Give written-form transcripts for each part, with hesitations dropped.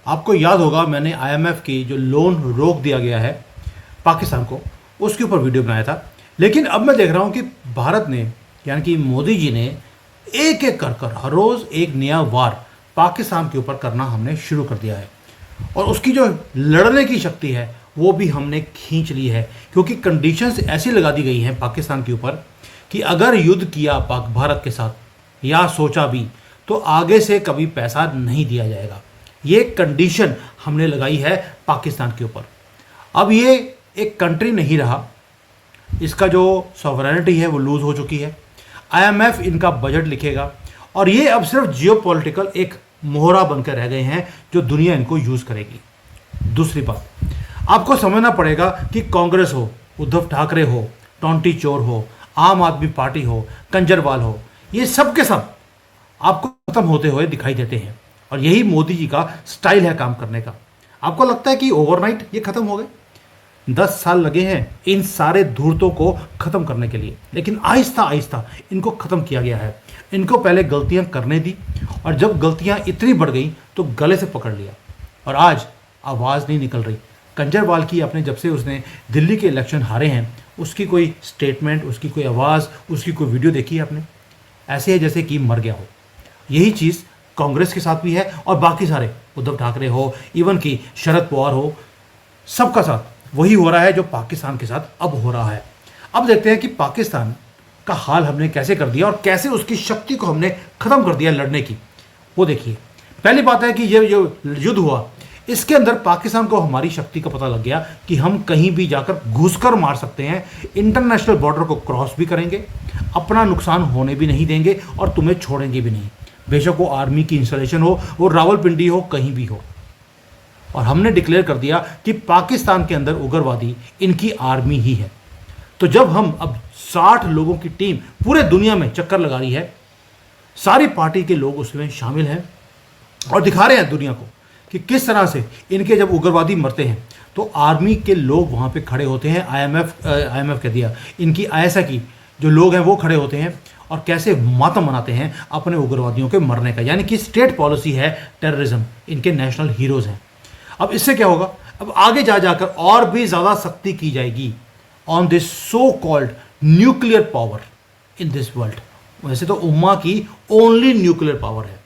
आपको याद होगा मैंने आईएमएफ की जो लोन रोक दिया गया है पाकिस्तान को, उसके ऊपर वीडियो बनाया था। लेकिन अब मैं देख रहा हूँ कि भारत ने, यानी कि मोदी जी ने एक एक कर कर हर रोज़ एक नया वार पाकिस्तान के ऊपर करना हमने शुरू कर दिया है। और उसकी जो लड़ने की शक्ति है वो भी हमने खींच ली है, क्योंकि कंडीशंस ऐसी लगा दी गई हैं पाकिस्तान के ऊपर कि अगर युद्ध किया पाक भारत के साथ या सोचा भी तो आगे से कभी पैसा नहीं दिया जाएगा। ये कंडीशन हमने लगाई है पाकिस्तान के ऊपर। अब ये एक कंट्री नहीं रहा, इसका जो सॉवरेनिटी है वो लूज हो चुकी है। आईएमएफ इनका बजट लिखेगा और ये अब सिर्फ जियोपॉलिटिकल एक मोहरा बनकर रह गए हैं जो दुनिया इनको यूज करेगी। दूसरी बात, आपको समझना पड़ेगा कि कांग्रेस हो, उद्धव ठाकरे हो, टोंटी चोर हो, आम आदमी पार्टी हो, कंजरवाल हो, ये सब के सब आपको खत्म होते हुए दिखाई देते हैं। और यही मोदी जी का स्टाइल है काम करने का। आपको लगता है कि ओवरनाइट ये खत्म हो गए? 10 साल लगे हैं इन सारे धूर्तों को खत्म करने के लिए, लेकिन आहिस्ता आहिस्ता इनको खत्म किया गया है। इनको पहले गलतियां करने दी और जब गलतियां इतनी बढ़ गई तो गले से पकड़ लिया और आज आवाज़ नहीं निकल रही। कंजरवाल की आपने जब से उसने दिल्ली के इलेक्शन हारे हैं उसकी कोई स्टेटमेंट, उसकी कोई आवाज़, उसकी कोई वीडियो देखी है आपने? ऐसे है जैसे कि मर गया हो। यही चीज़ कांग्रेस के साथ भी है और बाकी सारे, उद्धव ठाकरे हो, इवन कि शरद पवार हो, सबका साथ वही हो रहा है जो पाकिस्तान के साथ अब हो रहा है। अब देखते हैं कि पाकिस्तान का हाल हमने कैसे कर दिया और कैसे उसकी शक्ति को हमने खत्म कर दिया लड़ने की। वो देखिए, पहली बात है कि ये जो युद्ध हुआ इसके अंदर पाकिस्तान को हमारी शक्ति का पता लग गया कि हम कहीं भी जाकर घुसकर मार सकते हैं, इंटरनेशनल बॉर्डर को क्रॉस भी करेंगे, अपना नुकसान होने भी नहीं देंगे और तुम्हें छोड़ेंगे भी नहीं, बेशक वो आर्मी की इंस्टॉलेशन हो, वो रावलपिंडी हो, कहीं भी हो। और हमने डिक्लेयर कर दिया कि पाकिस्तान के अंदर उग्रवादी इनकी आर्मी ही है। तो जब हम अब 60 लोगों की टीम पूरे दुनिया में चक्कर लगा रही है, सारी पार्टी के लोग उसमें शामिल हैं और दिखा रहे हैं दुनिया को कि किस तरह से इनके जब उग्रवादी मरते हैं तो आर्मी के लोग वहाँ पे खड़े होते हैं, आईएमएफ कह दिया, इनकी आईएसआई की जो लोग हैं वो खड़े होते हैं और कैसे मातम मनाते हैं अपने उग्रवादियों के मरने का। यानी कि स्टेट पॉलिसी है टेररिज्म, इनके नेशनल हीरोज़ हैं। अब इससे क्या होगा, अब आगे जा जाकर और भी ज़्यादा सख्ती की जाएगी on this so called nuclear power in this world. वैसे तो उम्मा की ओनली न्यूक्लियर पावर है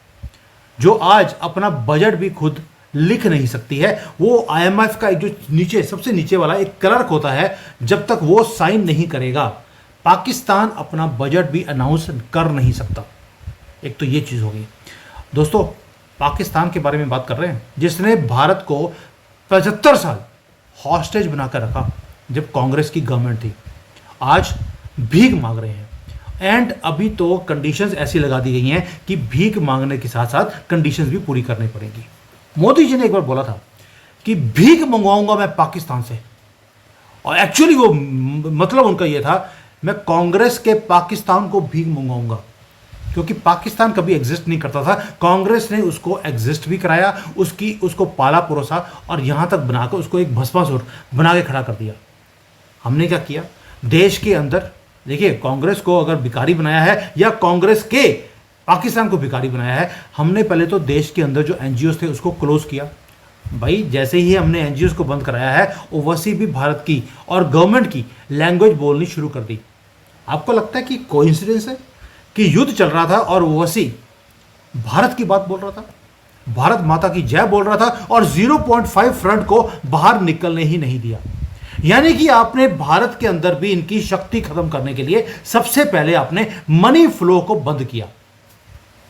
जो आज अपना बजट भी खुद लिख नहीं सकती है। वो आईएमएफ का एक जो नीचे सबसे नीचे वाला एक क्लर्क होता है, जब तक वो साइन नहीं करेगा पाकिस्तान अपना बजट भी अनाउंस कर नहीं सकता। एक तो ये चीज़ होगी। दोस्तों, पाकिस्तान के बारे में बात कर रहे हैं जिसने भारत को 75 साल हॉस्टेज बनाकर रखा जब कांग्रेस की गवर्नमेंट थी, आज भीख मांग रहे हैं। एंड अभी तो कंडीशंस ऐसी लगा दी गई हैं कि भीख मांगने के साथ साथ कंडीशंस भी पूरी करनी पड़ेंगी। मोदी जी ने एक बार बोला था कि भीख मंगवाऊंगा मैं पाकिस्तान से, और एक्चुअली वो मतलब उनका ये था, मैं कांग्रेस के पाकिस्तान को भीख मंगवाऊंगा, क्योंकि पाकिस्तान कभी एग्जिस्ट नहीं करता था। कांग्रेस ने उसको एग्जिस्ट भी कराया, उसको पाला परोसा और यहां तक बनाकर उसको एक भस्मासुर बना के खड़ा कर दिया। हमने क्या किया, देश के अंदर देखिए, कांग्रेस को अगर भिखारी बनाया है या कांग्रेस के पाकिस्तान को भिखारी बनाया है, हमने पहले तो देश के अंदर जो एनजीओज थे उसको क्लोज किया। भाई जैसे ही हमने एनजीओज को बंद कराया है, ओवैसी भी भारत की और गवर्नमेंट की लैंग्वेज बोलनी शुरू कर दी। आपको लगता है कि कोइंसिडेंस है कि युद्ध चल रहा था और ओवैसी भारत की बात बोल रहा था, भारत माता की जय बोल रहा था और 0.5 फ्रंट को बाहर निकलने ही नहीं दिया। यानी कि आपने भारत के अंदर भी इनकी शक्ति खत्म करने के लिए सबसे पहले आपने मनी फ्लो को बंद किया।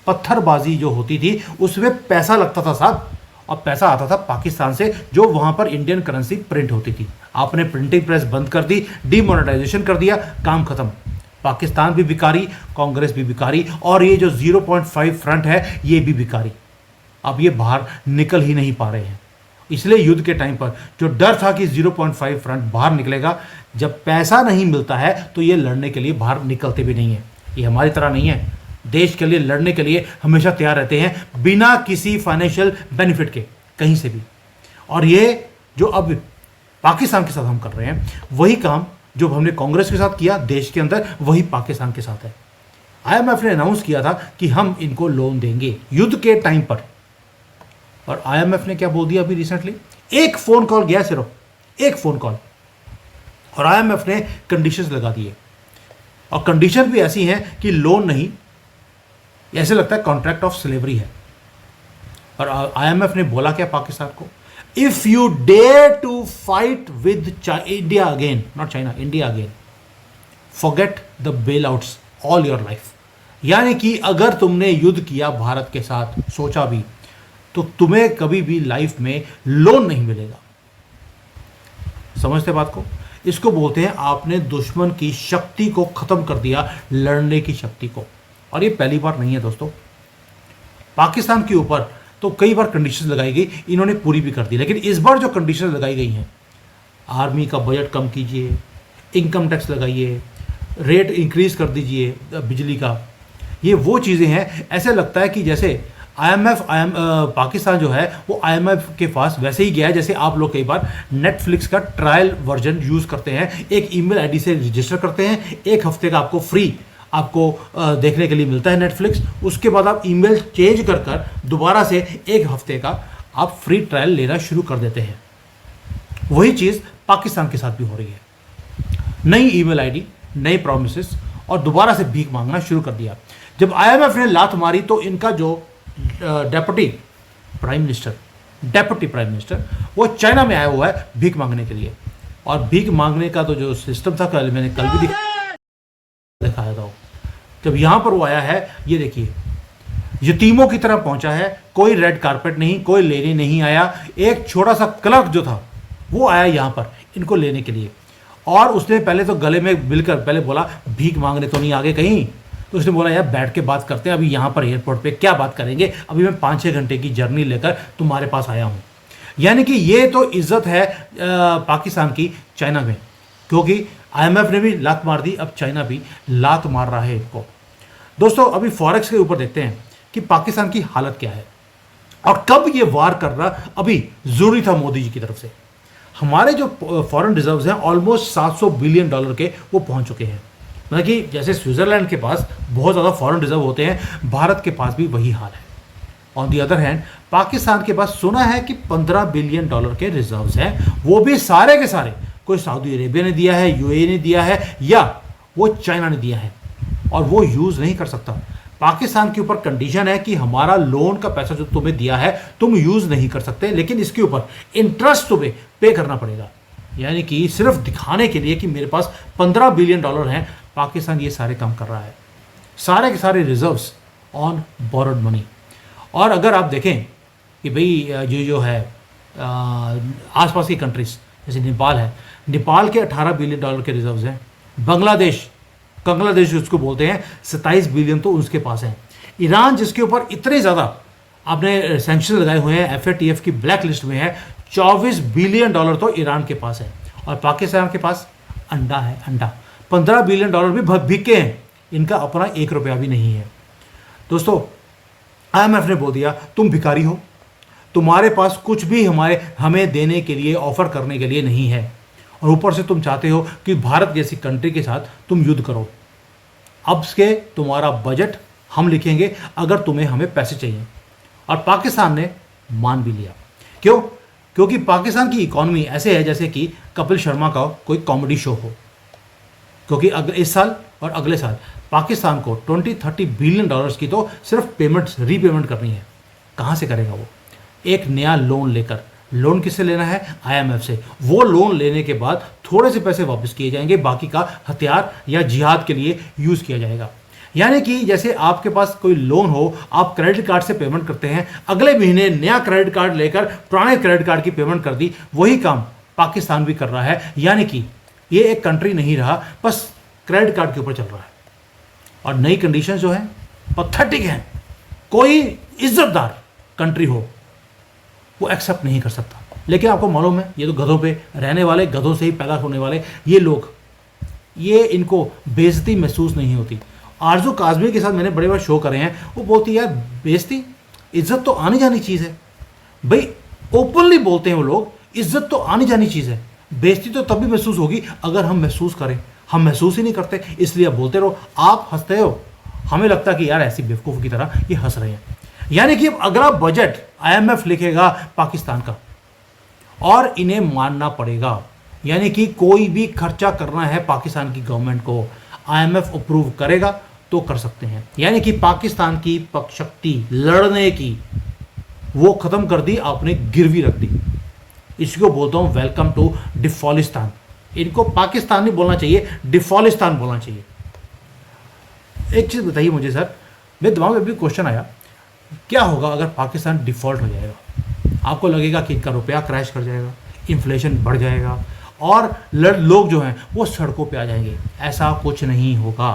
पत्थरबाजी जो होती थी उसमें पैसा लगता था साहब, और पैसा आता था पाकिस्तान से जो वहां पर इंडियन करेंसी प्रिंट होती थी। आपने प्रिंटिंग प्रेस बंद कर दी, डिमोनेटाइजेशन कर दिया, काम खत्म। पाकिस्तान भी भिखारी, कांग्रेस भी भिखारी और ये जो 0.5 फ्रंट है ये भी भिखारी। अब ये बाहर निकल ही नहीं पा रहे हैं। इसलिए युद्ध के टाइम पर जो डर था कि 0.5 फ्रंट बाहर निकलेगा, जब पैसा नहीं मिलता है तो ये लड़ने के लिए बाहर निकलते भी नहीं है। ये हमारी तरह नहीं है, देश के लिए लड़ने के लिए हमेशा तैयार रहते हैं बिना किसी फाइनेंशियल बेनिफिट के कहीं से भी। और ये जो अब पाकिस्तान के साथ हम कर रहे हैं, वही काम जो हमने कांग्रेस के साथ किया देश के अंदर, वही पाकिस्तान के साथ है। आईएमएफ ने अनाउंस किया था कि हम इनको लोन देंगे युद्ध के टाइम पर। और आईएमएफ ने क्या बोल दिया अभी रिसेंटली, एक फोन कॉल गया, सिर्फ एक फोन कॉल, और आईएमएफ ने कंडीशंस लगा दिए, और कंडीशन भी ऐसी हैं कि लोन नहीं, ऐसे लगता है कॉन्ट्रैक्ट ऑफ स्लेवरी है। और आईएमएफ ने बोला क्या पाकिस्तान को, if you dare to fight with India again, not China, India again, forget the bailouts all your life. यानी कि अगर तुमने युद्ध किया भारत के साथ, सोचा भी, तो तुम्हें कभी भी लाइफ में लोन नहीं मिलेगा। समझते बात को? इसको बोलते हैं आपने दुश्मन की शक्ति को खत्म कर दिया, लड़ने की शक्ति को। और ये पहली बार नहीं है दोस्तों, पाकिस्तान के ऊपर तो कई बार कंडीशंस लगाई गई, इन्होंने पूरी भी कर दी। लेकिन इस बार जो कंडीशंस लगाई गई हैं, आर्मी का बजट कम कीजिए, इनकम टैक्स लगाइए, रेट इंक्रीज कर दीजिए बिजली का, ये वो चीज़ें हैं। ऐसे लगता है कि जैसे पाकिस्तान जो है वो आईएमएफ के पास वैसे ही गया है जैसे आप लोग कई बार नेटफ्लिक्स का ट्रायल वर्जन यूज़ करते हैं, एक ईमेल आईडी से रजिस्टर करते हैं, एक हफ्ते का आपको फ्री देखने के लिए मिलता है नेटफ्लिक्स, उसके बाद आप ईमेल चेंज कर कर दोबारा से एक हफ्ते का आप फ्री ट्रायल लेना शुरू कर देते हैं। वही चीज़ पाकिस्तान के साथ भी हो रही है। नई ईमेल आईडी, नई प्रॉमिसेस, और दोबारा से भीख मांगना शुरू कर दिया। जब आईएमएफ ने लात मारी तो इनका जो डेप्यूटी प्राइम मिनिस्टर वो चाइना में आया हुआ है भीख मांगने के लिए। और भीख मांगने का तो जो सिस्टम था, मैंने कल भी दिखाया था, जब यहां पर वो आया है, ये देखिए यतीमों की तरह पहुंचा है, कोई रेड कारपेट नहीं, कोई लेने नहीं आया। एक छोटा सा क्लर्क जो था वो आया यहां पर इनको लेने के लिए, और उसने पहले तो गले में मिलकर पहले बोला भीख मांगने तो नहीं आगे कहीं, तो उसने बोला यार बैठ के बात करते हैं, अभी यहाँ पर एयरपोर्ट पे क्या बात करेंगे, अभी मैं 5-6 घंटे की जर्नी लेकर तुम्हारे पास आया हूँ। यानी कि ये तो इज्जत है पाकिस्तान की चाइना में, क्योंकि आईएमएफ ने भी लात मार दी, अब चाइना भी लात मार रहा है इनको। दोस्तों अभी फॉरेक्स के ऊपर देखते हैं कि पाकिस्तान की हालत क्या है और कब ये वार कर रहा अभी जरूरी था मोदी जी की तरफ से। हमारे जो फॉरेन रिजर्व्स हैं ऑलमोस्ट $700 बिलियन के वो पहुंच चुके हैं। मतलब कि जैसे स्विट्जरलैंड के पास बहुत ज़्यादा फॉरेन रिजर्व होते हैं, भारत के पास भी वही हाल है। On the other hand Pakistan के पास सुना है कि $15 बिलियन के रिजर्व्स हैं, वो भी सारे के सारे कोई सऊदी अरेबिया ने दिया है, यूएई ने दिया है, या वो चाइना ने दिया है, और वो यूज़ नहीं कर सकता। पाकिस्तान के ऊपर कंडीशन है कि हमारा लोन का पैसा जो तुम्हें दिया है तुम यूज़ नहीं कर सकते, लेकिन इसके ऊपर इंटरेस्ट तुम्हें पे करना पड़ेगा। यानी कि सिर्फ दिखाने के लिए कि मेरे पास $15 बिलियन हैं, पाकिस्तान ये सारे काम कर रहा है, सारे के सारे रिजर्व्स ऑन बोरोड मनी। और अगर आप देखें कि भाई जो है आसपास की कंट्रीज जैसे नेपाल है, नेपाल के $18 बिलियन के रिजर्व्स हैं। बांग्लादेश उसको बोलते हैं, 27 बिलियन तो उसके पास है। ईरान जिसके ऊपर इतने ज़्यादा आपने सैंक्शन लगाए हुए हैं, FATF की ब्लैक लिस्ट में है, $24 बिलियन तो ईरान के पास है। और पाकिस्तान के पास अंडा है, अंडा। $15 बिलियन भी बिके हैं, इनका अपना $1 भी नहीं है। दोस्तों IMF ने बोल दिया तुम भिखारी हो, तुम्हारे पास कुछ भी हमें देने के लिए, ऑफर करने के लिए नहीं है, और ऊपर से तुम चाहते हो कि भारत जैसी कंट्री के साथ तुम युद्ध करो। अब से तुम्हारा बजट हम लिखेंगे अगर तुम्हें हमें पैसे चाहिए। और पाकिस्तान ने मान भी लिया। क्यों? क्योंकि पाकिस्तान की इकॉनमी ऐसे है जैसे कि कपिल शर्मा का कोई कॉमेडी शो हो। क्योंकि इस साल और अगले साल पाकिस्तान को $20-30 बिलियन की तो सिर्फ रीपेमेंट करनी है। कहाँ से करेगा वो? एक नया लोन लेकर। लोन किससे लेना है? IMF से। वो लोन लेने के बाद थोड़े से पैसे वापस किए जाएंगे, बाकी का हथियार या जिहाद के लिए यूज़ किया जाएगा। यानी कि जैसे आपके पास कोई लोन हो, आप क्रेडिट कार्ड से पेमेंट करते हैं, अगले महीने नया क्रेडिट कार्ड लेकर पुराने क्रेडिट कार्ड की पेमेंट कर दी, वही काम पाकिस्तान भी कर रहा है। यानी कि ये एक कंट्री नहीं रहा, बस क्रेडिट कार्ड के ऊपर चल रहा है। और नई कंडीशन जो है पैथेटिक है। कोई इज्जतदार कंट्री हो वो एक्सेप्ट नहीं कर सकता। लेकिन आपको मालूम है, ये तो गधों पे रहने वाले, गधों से ही पैदा होने वाले ये लोग, ये इनको बेइज्जती महसूस नहीं होती। आरजू काजमी के साथ मैंने बड़े बड़े शो करे हैं, वो बोलती है यार बेइज्जती, इज्जत तो आनी जानी चीज़ है भाई। ओपनली बोलते हैं वो लोग, इज्जत तो आनी जानी चीज़ है, बेइज्जती तो तभी महसूस होगी अगर हम महसूस करें। हम महसूस ही नहीं करते, इसलिए आप बोलते रहो, आप हंसते हो, हमें लगता है कि यार ऐसी बेवकूफ़ की तरह ये हंस रहे हैं। यानी कि अब अगला बजट आईएमएफ लिखेगा पाकिस्तान का और इन्हें मानना पड़ेगा। यानी कि कोई भी खर्चा करना है पाकिस्तान की गवर्नमेंट को, आईएमएफ अप्रूव करेगा तो कर सकते हैं। यानी कि पाकिस्तान की शक्ति लड़ने की वो खत्म कर दी, आपने गिरवी रख दी। इसको बोलता हूं वेलकम टू डिफॉलिस्तान। इनको पाकिस्तान नहीं बोलना चाहिए, डिफॉलिस्तान बोलना चाहिए। एक चीज बताइए मुझे सर, मेरे दिमाग में भी क्वेश्चन आया, क्या होगा अगर पाकिस्तान डिफॉल्ट हो जाएगा? आपको लगेगा कि इनका रुपया क्रैश कर जाएगा, इन्फ्लेशन बढ़ जाएगा और लोग जो हैं वो सड़कों पे आ जाएंगे। ऐसा कुछ नहीं होगा,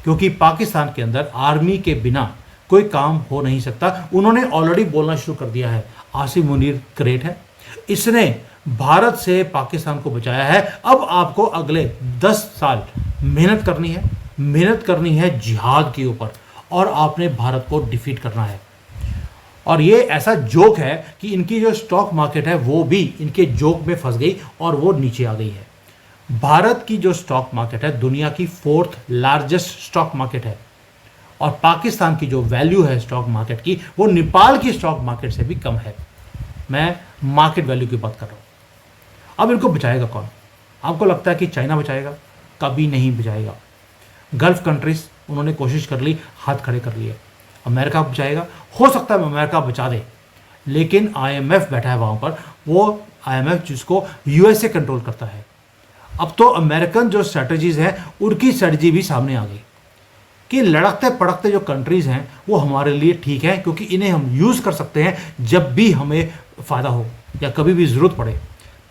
क्योंकि पाकिस्तान के अंदर आर्मी के बिना कोई काम हो नहीं सकता। उन्होंने ऑलरेडी बोलना शुरू कर दिया है। आसिम मुनीर ग्रेट है, इसने भारत से पाकिस्तान को बचाया है। अब आपको अगले 10 साल मेहनत करनी है जिहाद के ऊपर, और आपने भारत को डिफीट करना है। और ये ऐसा जोक है कि इनकी जो स्टॉक मार्केट है वो भी इनके जोक में फंस गई और वो नीचे आ गई है। भारत की जो स्टॉक मार्केट है दुनिया की 4th लार्जेस्ट स्टॉक मार्केट है, और पाकिस्तान की जो वैल्यू है स्टॉक मार्केट की वो नेपाल की स्टॉक मार्केट से भी कम है। मैं मार्केट वैल्यू की बात कर रहा हूँ। अब इनको बचाएगा कौन? आपको लगता है कि चाइना बचाएगा? कभी नहीं बचाएगा। गल्फ कंट्रीज उन्होंने कोशिश कर ली, हाथ खड़े कर लिए। अमेरिका बचाएगा? हो सकता है अमेरिका बचा दे, लेकिन आईएमएफ बैठा है वहाँ पर, वो आईएमएफ जिसको यूएसए कंट्रोल करता है। अब तो अमेरिकन जो स्ट्रैटेजीज हैं उनकी स्ट्रैटेजी भी सामने आ गई कि लड़कते पड़कते जो कंट्रीज हैं वो हमारे लिए ठीक है, क्योंकि इन्हें हम यूज़ कर सकते हैं जब भी हमें फ़ायदा हो या कभी भी ज़रूरत पड़े।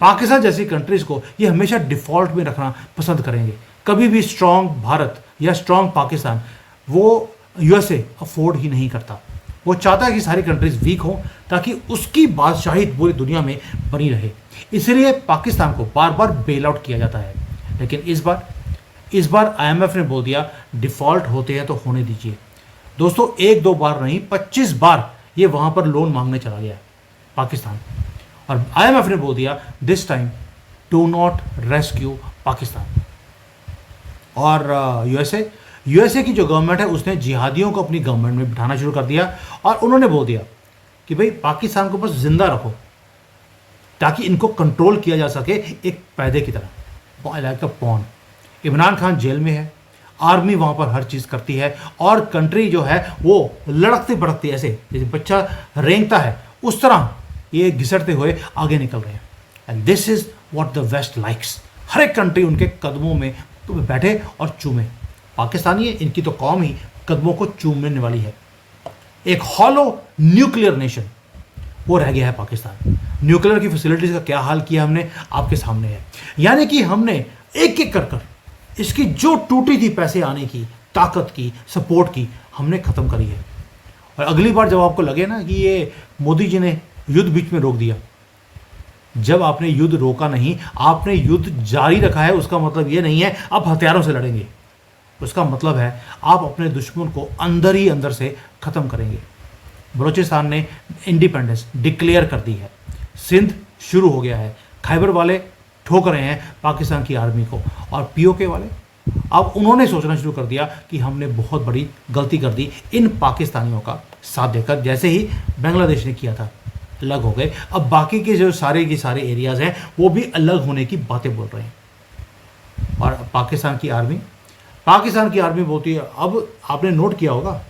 पाकिस्तान जैसी कंट्रीज़ को ये हमेशा डिफ़ॉल्ट में रखना पसंद करेंगे। कभी भी स्ट्रॉन्ग भारत या स्ट्रॉन्ग पाकिस्तान वो यूएसए अफोर्ड ही नहीं करता। वो चाहता है कि सारी कंट्रीज वीक हों ताकि उसकी बादशाही पूरी दुनिया में बनी रहे। इसलिए पाकिस्तान को बार बार बेल आउट किया जाता है। लेकिन इस बार आईएमएफ ने बोल दिया डिफ़ॉल्ट होते हैं तो होने दीजिए। दोस्तों 1-2 बार नहीं 25 बार ये वहाँ पर लोन मांगने चला गया पाकिस्तान, और आईएमएफ ने बोल दिया this time do not rescue Pakistan. और यूएसए की जो गवर्नमेंट है उसने जिहादियों को अपनी गवर्नमेंट में बिठाना शुरू कर दिया, और उन्होंने बोल दिया कि भाई पाकिस्तान को बस जिंदा रखो ताकि इनको कंट्रोल किया जा सके एक पैदे की तरह, like a pawn. Imran Khan jail में है, आर्मी वहाँ पर हर चीज़ करती है, और कंट्री जो है वो लड़कती भड़कती ऐसे जैसे बच्चा रेंगता है उस तरह ये घिसटते हुए आगे निकल रहे हैं। And this is what the West likes. हर एक कंट्री उनके कदमों में बैठे और चूमे। पाकिस्तानी है, इनकी तो कौम ही कदमों को चूमने वाली है। एक हॉलो न्यूक्लियर नेशन वो रह गया है पाकिस्तान। न्यूक्लियर की फैसिलिटीज़ का क्या हाल किया हमने आपके सामने है। यानी कि हमने एक एक कर इसकी जो टूटी थी पैसे आने की, ताकत की, सपोर्ट की, हमने ख़त्म करी है। और अगली बार जब आपको लगे ना कि ये मोदी जी ने युद्ध बीच में रोक दिया, जब आपने युद्ध रोका नहीं, आपने युद्ध जारी रखा है, उसका मतलब ये नहीं है आप हथियारों से लड़ेंगे। उसका मतलब है आप अपने दुश्मन को अंदर ही अंदर से ख़त्म करेंगे। बलूचिस्तान ने इंडिपेंडेंस डिक्लेयर कर दी है, सिंध शुरू हो गया है, खैबर वाले ठोक रहे हैं पाकिस्तान की आर्मी को, और पीओके वाले अब उन्होंने सोचना शुरू कर दिया कि हमने बहुत बड़ी गलती कर दी इन पाकिस्तानियों का साथ देकर। जैसे ही बांग्लादेश ने किया था अलग हो गए, अब बाकी के जो सारे के सारे एरियाज़ हैं वो भी अलग होने की बातें बोल रहे हैं। और पाकिस्तान की आर्मी बोलती है, अब आपने नोट किया होगा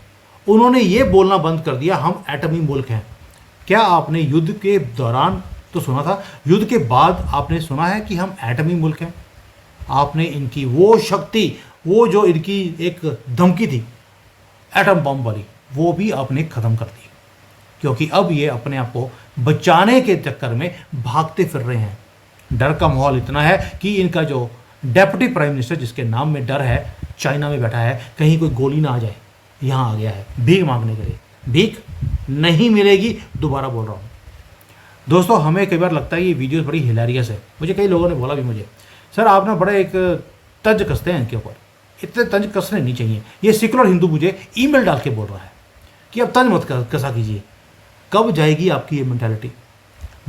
उन्होंने ये बोलना बंद कर दिया हम एटमी मुल्क हैं। क्या आपने युद्ध के दौरान तो सुना था, युद्ध के बाद आपने सुना है कि हम एटमी मुल्क हैं? आपने इनकी वो शक्ति, वो जो इनकी एक धमकी थी एटम बम वाली, वो भी आपने ख़त्म कर दी, क्योंकि अब ये अपने आप को बचाने के चक्कर में भागते फिर रहे हैं। डर का माहौल इतना है कि इनका जो डेप्यूटी प्राइम मिनिस्टर जिसके नाम में डर है, चाइना में बैठा है, कहीं कोई गोली ना आ जाए, यहाँ आ गया है भीख मांगने के लिए। भीख नहीं मिलेगी, दोबारा बोल रहा हूँ। दोस्तों हमें कई बार लगता है ये वीडियोस बड़ी हिलेरियस है। मुझे कई लोगों ने बोला भी मुझे, सर आप ना बड़े एक तंज कसते हैं इनके ऊपर, इतने तंज कसने नहीं चाहिए। ये सेकुलर हिंदू मुझे ईमेल डाल के बोल रहा है कि अब तंज मत कसा कीजिए। कब जाएगी आपकी ये मेंटालिटी?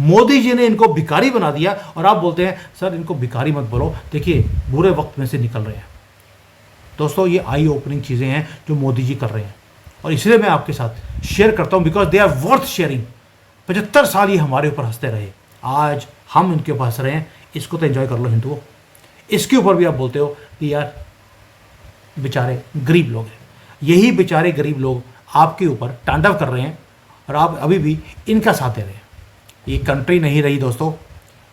मोदी जी ने इनको भिखारी बना दिया और आप बोलते हैं सर इनको भिखारी मत बोलो, देखिए बुरे वक्त में से निकल रहे हैं। दोस्तों ये आई ओपनिंग चीज़ें हैं जो मोदी जी कर रहे हैं, और इसलिए मैं आपके साथ शेयर करता हूँ, because they are worth sharing. 75 साल ये हमारे ऊपर हंसते रहे, आज हम इनके ऊपर हंस रहे हैं, इसको तो एंजॉय कर लो हिंदुओं। इसके ऊपर भी आप बोलते हो कि यार बेचारे गरीब लोग हैं। यही बेचारे गरीब लोग आपके ऊपर तांडव कर रहे हैं और आप अभी भी इनका साथ दे रहे हैं। ये कंट्री नहीं रही दोस्तों,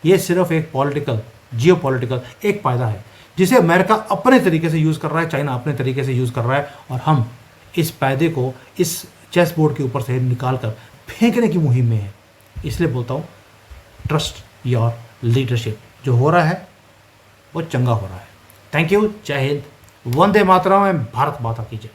ये सिर्फ एक पॉलिटिकल, जियो पॉलिटिकल एक फायदा है, जिसे अमेरिका अपने तरीके से यूज़ कर रहा है, चाइना अपने तरीके से यूज़ कर रहा है, और हम इस फायदे को इस चेस बोर्ड के ऊपर से निकाल कर फेंकने की मुहिम में है। इसलिए बोलता हूँ, ट्रस्ट योर लीडरशिप। जो हो रहा है वो चंगा हो रहा है। थैंक यू, जय हिंद, वंदे मातरम, भारत माता की जय।